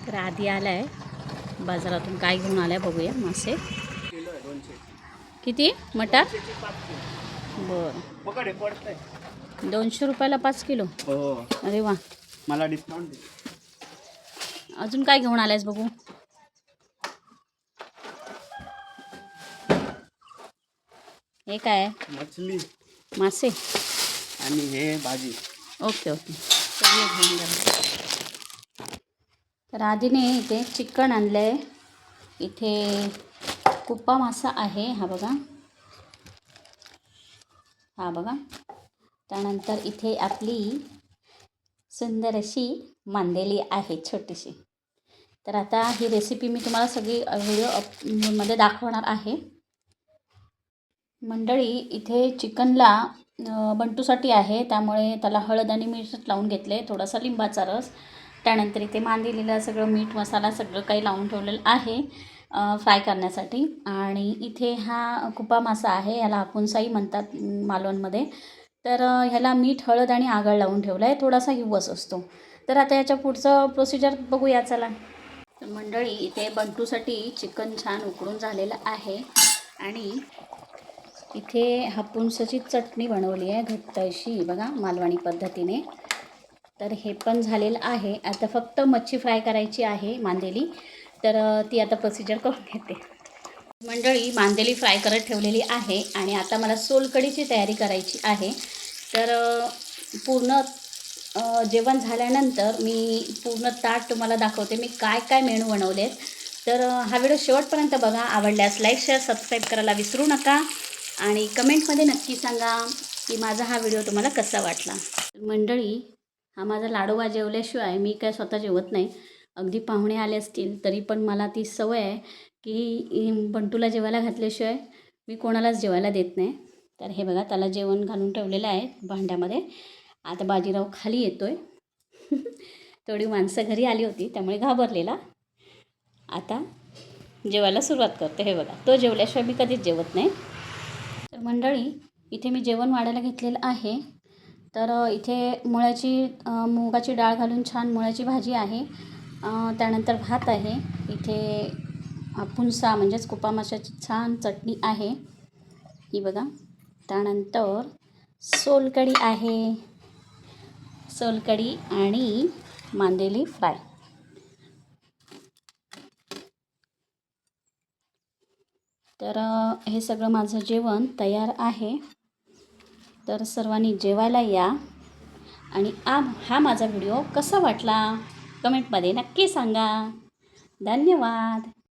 तर आधी आलाय बाजारातून, काय घेऊन आलाय बघूया. मासे किती? मटार बरं, 200 रुपयाला 5 किलो. अरे वा, मला डिस्काउंट. अजून काय घेऊन आलायस बघू. हे काय आहे? मछली, मासे आणि हे भाजी. ओके ओके, तर घेऊन जा. तर आधीने इथे चिकन आणलं आहे. इथे कुप्पा मासा आहे, हा बघा, हा बघा. त्यानंतर इथे आपली सुंदर अशी मांदेली आहे, छोटीशी. तर आता ही रेसिपी मी तुम्हाला सगळी व्हिडिओमध्ये दाखवणार आहे. मंडळी, इथे चिकनला बंटूसाठी आहे, त्यामुळे त्याला हळद आणि मीठ लावून घेतले, थोडासा लिंबाचा रस. त्यानंतर इथे मांदेलीला सगळं मीठ मसाला सगळं काही लावून ठेवलेलं आहे फ्राय करण्यासाठी. आणि इथे हा कुप्पा मासा आहे, याला हापूनसाई म्हणतात मालवणमध्ये. तर ह्याला मीठ, हळद आणि आगळ लावून ठेवलं आहे, थोडासा हिवस असतो. तर आता याच्या पुढचं प्रोसिजर बघूया, चला. मंडळी, इथे बंटूसाठी चिकन छान उकडून झालेलं आहे. आणि इथे हापूनसाची चटणी बनवली आहे घट्ट अशी, बघा, मालवणी पद्धतीने. तर हे पण झालेलं आहे. आता फक्त मच्छी फ्राय करायची आहे, मांदेली. तर ती आता प्रोसिजर करून घेते. मंडळी, मांदेली फ्राय करत ठेवलेली आहे आणि आता मला सोलकढीची तयारी करायची आहे. तर पूर्ण जेवण झाल्यानंतर मी पूर्ण ताट तुम्हाला दाखवते, मी काय काय मेनू बनवले आहेत. तर हा व्हिडिओ शेवटपर्यंत बघा. आवडल्यास लाईक, शेअर, सबस्क्राईब करायला विसरू नका. आणि कमेंटमध्ये नक्की सांगा की माझा हा व्हिडिओ तुम्हाला कसा वाटला. मंडळी, हा माझा लाडोबा जेवल्याशिवाय मी काय स्वतः जेवत नाही. अगदी पाहुणे आले असतील तरी पण मला ती सवय आहे की बंटूला जेवायला घातल्याशिवाय मी कोणालाच जेवायला देत नाही. तर हे बघा, त्याला जेवण घालून ठेवलेलं आहे भांड्यामध्ये. आता बाजीराव खाली येतो आहे. थोडी माणसं घरी आली होती त्यामुळे घाबरलेला. आता जेवायला सुरुवात करते. हे बघा, तो जेवल्याशिवाय मी कधीच जेवत नाही. तर मंडळी, इथे मी जेवण वाढायला घेतलेलं आहे. तर इथे मुगाची डाळ घालून छान मुळ्याची भाजी आहे. त्यानंतर भात आहे. इथे हापूनसा म्हणजेच कुप्पा माशाची छान चटणी आहे, ही बघा. त्यानंतर सोलकढी आहे, सोलकढी आणि मांदेली फ्राय. तर हे सगळं माझं जेवण तयार आहे. तर सर्वांनी जेवायला या. आणि हा माझा व्हिडिओ कसा वाटला कमेंटमध्ये नक्की सांगा. धन्यवाद.